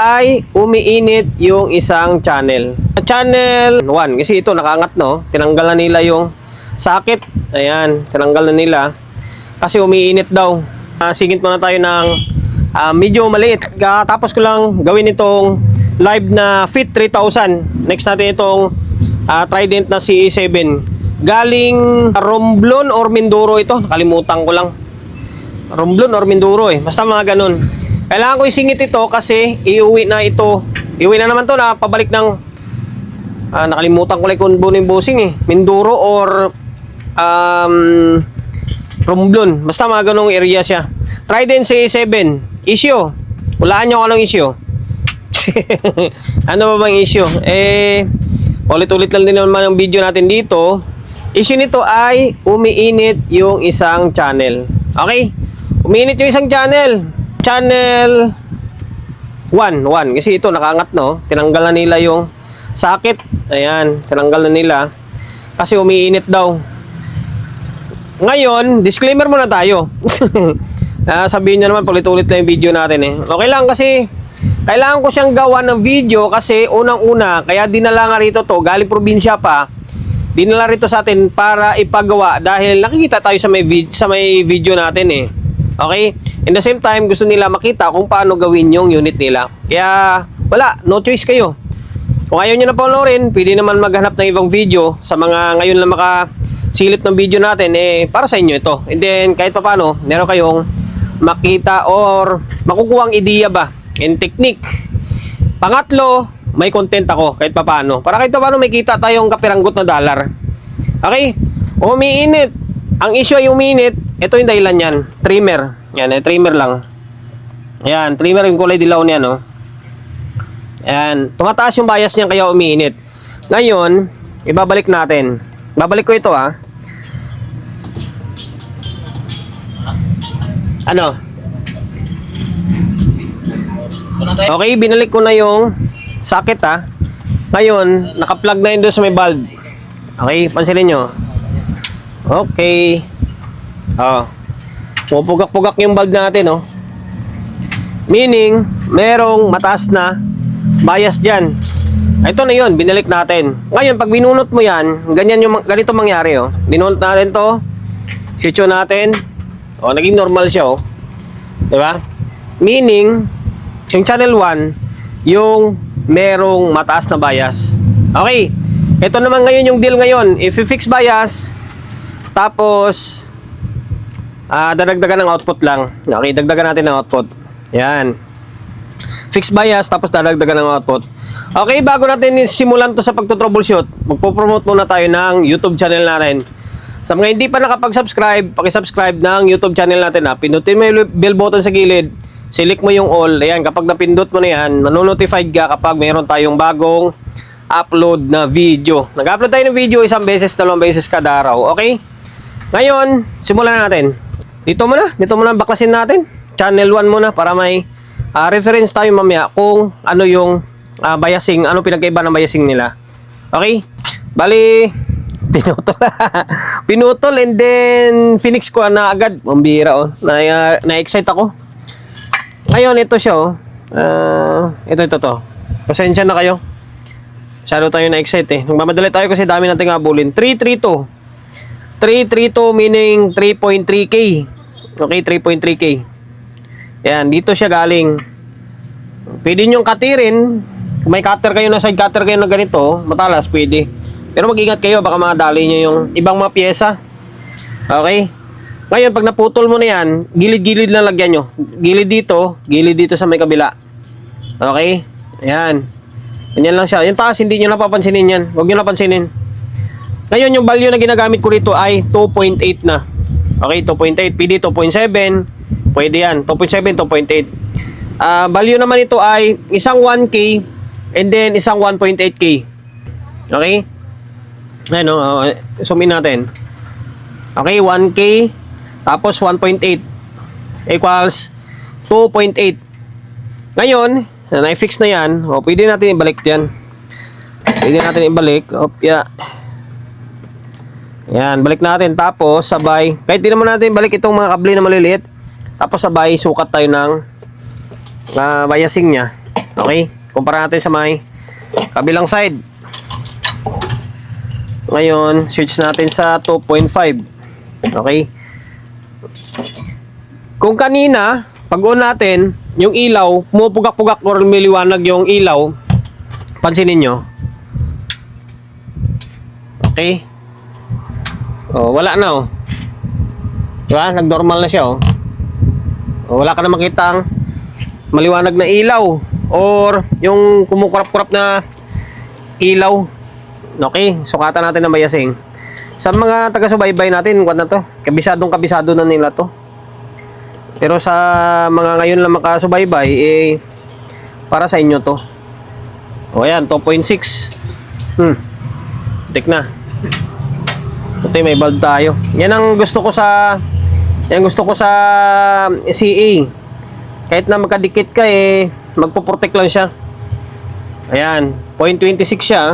ay umiinit yung isang channel. Channel 1, kasi ito nakaangat, no? Tinanggal na nila yung sakit. Ayan, tinanggal na nila. Kasi umiinit daw. Singit muna tayo ng medyo maliit. Tapos ko lang gawin itong live na Fit 3000. Next natin itong Trident na CE7. Galing Romblon or Mindoro ito. Nakalimutan ko lang. Romblon or Mindoro eh. Basta mga ganun. Kailangan ko isingit ito kasi iuwi na ito. Iuwi na naman to na pabalik ng nakalimutan ko lang kung buning busing eh. Mindoro or Romblon. Basta mga ganung area siya. Trident CE7. Issue. Hulaan nyo kung anong issue. Ano ba bang issue? Ulit-ulit lang din naman ang video natin dito. Issue nito ay umiinit yung isang channel. Okay? Umiinit yung isang channel. Channel 1. Kasi ito nakaangat, no? Tinanggal na nila yung sakit. Ayan, tinanggal na nila. Kasi umiinit daw. Ngayon, disclaimer muna tayo. Sabihin nyo naman, ulit-ulit lang yung video natin eh. Okay lang kasi kailangan ko siyang gawa ng video kasi unang-una, kaya dinala nga rito to, galing probinsya pa, dinala rito sa atin para ipagawa dahil nakikita tayo sa may video natin eh. Okay? In the same time, gusto nila makita kung paano gawin yung unit nila. Kaya, wala, no choice kayo. Kung ayaw nyo na panoorin, pwede naman maghanap ng ibang video sa mga ngayon lang makasilip ng video natin, para sa inyo ito. And then, kahit pa paano, meron kayong makita or makukuhang ideya ba and technique. Pangatlo, may content ako kahit pa paano. Para kahit pa paano may kita tayong kapiranggot na dollar. Okay? Umiinit. Ang issue ay umiinit. Ito yung dahilan yan. Trimmer. Yan, trimmer lang. Ayan, trimmer yung kulay dilaw niya, no? Ayan, tumataas yung bias niya kaya umiinit. Ngayon, ibabalik natin. Babalik ko ito, Ano? Okay, binalik ko na yung socket, Ngayon, naka-plug na yun doon sa may bulb. Okay, pansinin nyo. Okay. Pupugak-pugak yung bulb natin, Meaning, merong mataas na bias dyan. Ito na yun, binalik natin. Ngayon, pag binunot mo yan, ganito mangyari, Binunot natin to, switch natin, naging normal siya, diba? Meaning, yung channel 1, yung merong mataas na bias. Okay, ito naman ngayon yung deal ngayon. If you fix bias, tapos, dadagdagan ng output lang. Okay, dagdagan natin ng output. Yan. Fix bias, tapos dadagdagan ng output. Okay, bago natin simulan to sa pagto-troubleshoot, magpo-promote muna tayo ng YouTube channel natin. Sa mga hindi pa nakapag-subscribe, paki-subscribe ng YouTube channel natin, Pindutin mo yung bell button sa gilid, select mo yung all. Ayan, kapag napindot mo na yan, manonotified ka kapag mayroon tayong bagong upload na video. Nag-upload tayo ng video isang beses, dalawang beses kada araw. Okay? Ngayon, simulan na natin. Dito muna baklasin natin. Channel 1 muna para may reference tayo mamaya kung ano yung biasing, ano pinagkaiba ng biasing nila. Okay? Bali, pinutol and then finix ko na agad. Mambira, na-excite ako. Ngayon, ito siya, ito to. Pasensya na kayo. Masyado tayo na-excite, Nagmamadali tayo kasi dami nating habulin. 332 meaning 3.3K. Okay, 3.3K. Yan, dito siya galing. Pwede nyong katirin. Kung may cutter kayo na side cutter kayo na ganito, matalas, pwede. Pero mag-ingat kayo, baka madali nyo yung ibang mga pyesa. Okay? Ngayon, pag naputol mo na yan, gilid-gilid na lagyan nyo. Gilid dito sa may kabila. Okay? Ayan. Ganyan lang siya. Yung taas, hindi nyo napapansinin yan. Huwag nyo napansinin. Ngayon, yung value na ginagamit ko rito ay 2.8 na. Okay, 2.8. PD 2.7. Pwede yan. 2.7, 2.8. Value naman ito ay isang 1K and then isang 1.8K. Okay? Ayan, zoom in natin. Okay, 1K tapos 1.8 equals 2.8. Ngayon, na-fix na yan. Pwede natin ibalik dyan. Pwede natin ibalik. Yan, balik natin. Tapos, sabay. Kahit di naman natin balik itong mga kable na maliliit. Tapos, sabay, sukat tayo ng biasing niya. Okay? Kumpara natin sa may kabilang side. Ngayon, switch natin sa 2.5. Okay? Kung kanina, pag on natin, yung ilaw, pumupugak-pugak or lumiliwanag yung ilaw, pansinin nyo. Okay? Oh, wala na oh. Diba? Nag-normal na siya oh. Oh, wala ka na makitang maliwanag na ilaw or yung kumukurap-kurap na ilaw. Okay, sukatan natin ng biasing. Sa mga taga-subaybay natin, kung na to, kabisado na nila to. Pero sa mga ngayon lang makasubaybay, eh, para sa inyo to. O ayan, 2.6. Tik na. Ito may bulb tayo. Yan ang gusto ko sa CE. Kahit na magkadikit ka eh, magpo-protect lang siya. Ayan, 0.26 siya.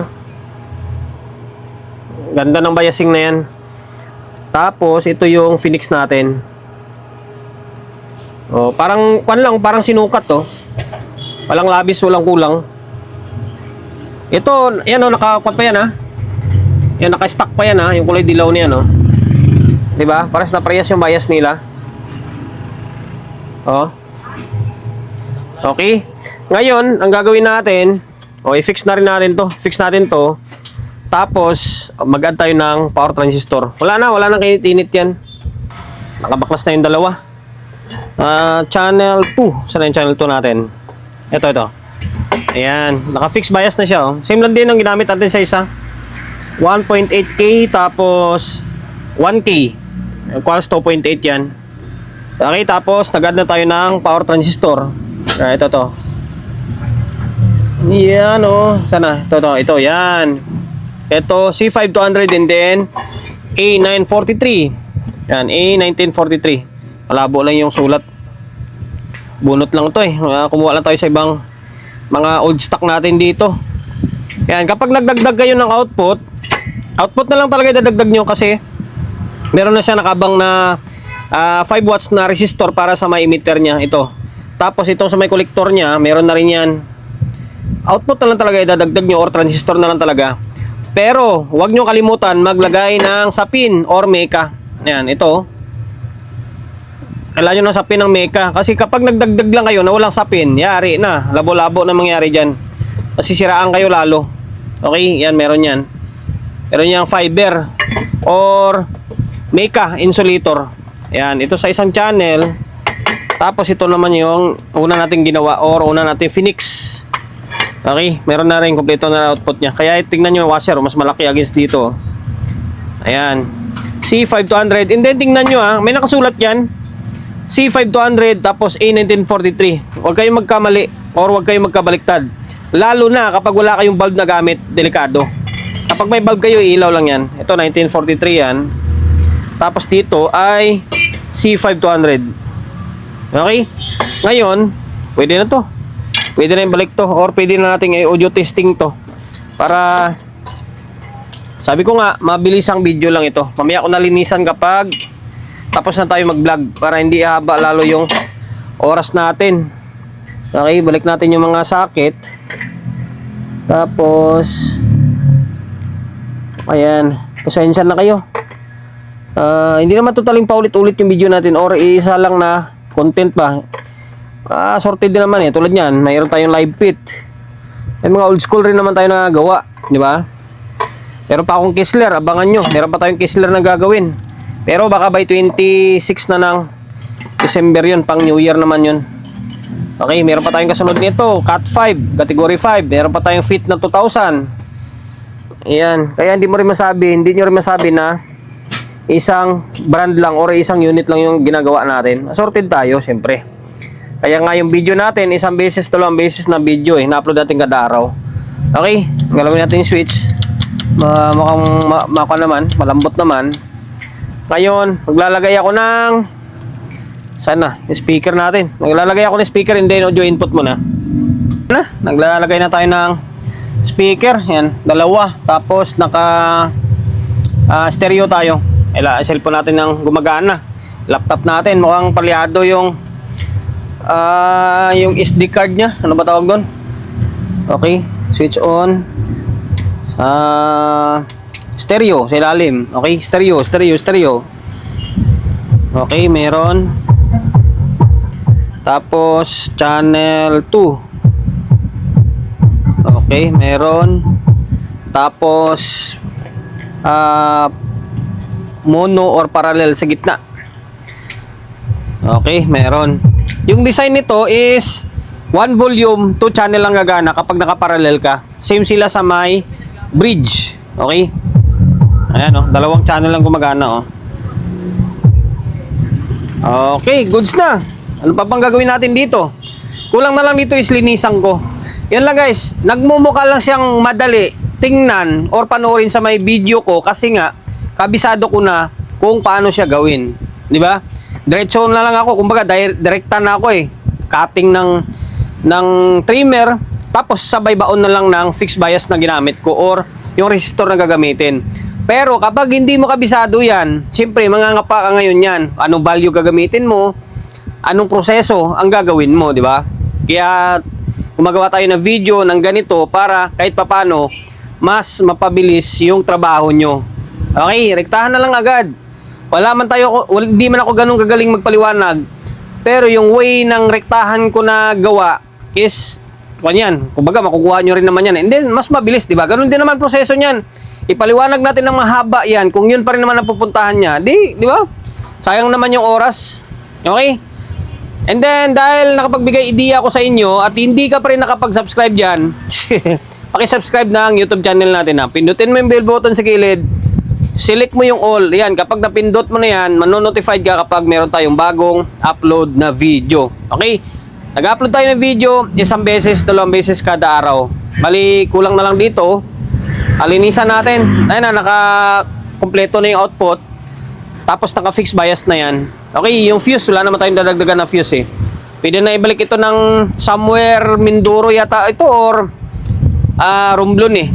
Ganda ng biasing na yan. Tapos ito yung Phoenix natin. Oh, parang parang sinukat to. Walang labis, walang kulang. Ito, yan oh, naka-cut pa yan ha. Yan, naka-stack pa yan ha, yung kulay dilaw niya no. 'Di ba? Pares na parehas yung bias nila. Oh. Okay. Ngayon, ang gagawin natin, i-fix na rin natin to. Fix natin to. Tapos, mag-add tayo ng power transistor. Wala nang kinit-init yan. Nakabaklas na yung dalawa. Channel 2. Saan yung channel 2 natin? Ito. Ayan. Naka-fix bias na siya. Oh. Same lang din ang ginamit natin sa isa. 1.8K tapos 1K. Equals 2.8 yan. Okay, tapos nag-add na tayo ng power transistor. Ito to. Yan oh. Sana? Ito. Yan. Ito, C5200 and then A943. Yan, A1943. Malabo lang yung sulat. Bunot lang to eh. Kumuha lang tayo sa ibang mga old stock natin dito. Yan, kapag nagdagdag kayo ng output na lang talaga idadagdag nyo kasi meron na siya nakabang na 5 watts na resistor para sa may emitter niya. Ito. Tapos itong sa may collector niya, meron na rin yan. Output na lang talaga idadagdag nyo or transistor na lang talaga. Pero, huwag nyo kalimutan maglagay ng sapin or meka. Ayan, ito. Kailangan nyo ng sapin ng meka. Kasi kapag nagdagdag lang kayo na walang sapin, yari na. Labo-labo na mangyari dyan. Masisiraan kayo lalo. Okay, yan, meron yan. Meron yang fiber or meka insulator. Ayan, ito sa isang channel. Tapos ito naman yung una nating ginawa or una nating Phoenix. Okay, meron na rin kompleto na output niya. Kaya tingnan nyo yung washer, mas malaki against dito. Ayan. C5200. And then tingnan nyo may nakasulat yan. C5200 tapos A1943. Huwag kayong magkamali or huwag kayong magkabaliktad. Lalo na kapag wala kayong bulb na gamit, delikado. Kapag may bulb kayo, ilaw lang yan. Ito 1943 yan. Tapos dito ay C5200. Okay? Ngayon, pwede na to. Pwede na yung balik to or pwede na natin audio testing to para sabi ko nga mabilis ang video lang ito. Mamaya ko nalinisan kapag tapos na tayo mag-vlog para hindi haba lalo yung oras natin. Okay, balik natin yung mga socket. Tapos ayan, pasensya na kayo. Hindi naman totaling paulit-ulit yung video natin or isa lang na content ba. Sorted din naman tulad niyan, mayroon tayong live fit. May mga old school rin naman tayo nagawa, di ba? Meron pa akong Kessler, abangan nyo. Meron pa tayong Kessler na gagawin. Pero baka by 26 na ng December yun, pang New Year naman yun. Okay, meron pa tayong kasunod nito, Cat 5, Category 5. Meron pa tayong Fit na 2000. Ayan, kaya hindi nyo rin masabi na isang brand lang or isang unit lang yung ginagawa natin. Sorted tayo, siyempre. Kaya nga yung video natin, isang beses, dalawang beses na video na-upload natin kada araw. Okay, galawin natin yung switch. Mukhang naman, malambot naman. Ngayon, maglalagay ako ng sana, yung speaker natin. Maglalagay ako ng speaker and then audio input muna. Naglalagay na tayo ng speaker, yan, dalawa. Tapos naka stereo tayo. Cellphone natin ng gumagana. Laptop natin, mukhang palyado yung SD card niya. Ano ba tawag doon? Okay, switch on. Stereo sa ilalim. Okay, stereo. Okay, meron. Tapos channel 2. Okay, meron. Tapos mono or parallel sa gitna. Okay, meron. Yung design nito is 1 volume, 2 channel lang gagana kapag nakaparallel ka. Same sila sa may bridge. Okay? Ayan oh, 2 channel lang gumagana oh. Okay, goods na. Ano pa bang gagawin natin dito? Kulang na lang dito is linisan ko. Yan lang guys, nagmumukha lang siyang madali tingnan or panoorin sa may video ko kasi nga kabisado ko na kung paano siya gawin. Di ba? Diretso na lang ako, kumbaga direkta na ako eh. Cutting ng trimmer, tapos sabay baon na lang ng fixed bias na ginamit ko or yung resistor na gagamitin. Pero kapag hindi mo kabisado yan, siyempre mangangapa ka ngayon yan. Anong value gagamitin mo? Anong proseso ang gagawin mo, di ba? Kaya gumagawa tayo ng video ng ganito para kahit papano mas mapabilis yung trabaho nyo. Okay, rektahan na lang agad. Hindi man ako ganun gagaling magpaliwanag. Pero yung way ng rektahan ko na gawa is, kanyan, kumbaga makukuha nyo rin naman yan. And then, mas mabilis, di ba? Ganun din naman proseso niyan. Ipaliwanag natin ng mahaba yan. Kung yun pa rin naman ang pupuntahan niya, di ba? Sayang naman yung oras. Okay? And then, dahil nakapagbigay idea ako sa inyo at hindi ka pa rin nakapag-subscribe dyan, pakisubscribe na ang YouTube channel natin. Pindutin mo yung bell button sa gilid. Select mo yung all. Yan, kapag napindot mo na yan, manonotified ka kapag meron tayong bagong upload na video. Okay? Nag-upload tayo ng video, 1 beses, 2 beses kada araw. Bali, kulang na lang dito. Alinisan natin. Ayun na, naka-kompleto na yung output. Tapos naka-fixed bias na yan. Okay, yung fuse, wala naman tayong dadagdagan na fuse eh. Pwede na ibalik ito ng somewhere Mindoro yata ito or Romblon eh.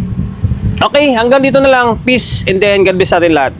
Okay, hanggang dito na lang. Peace and then God bless sa atin lahat.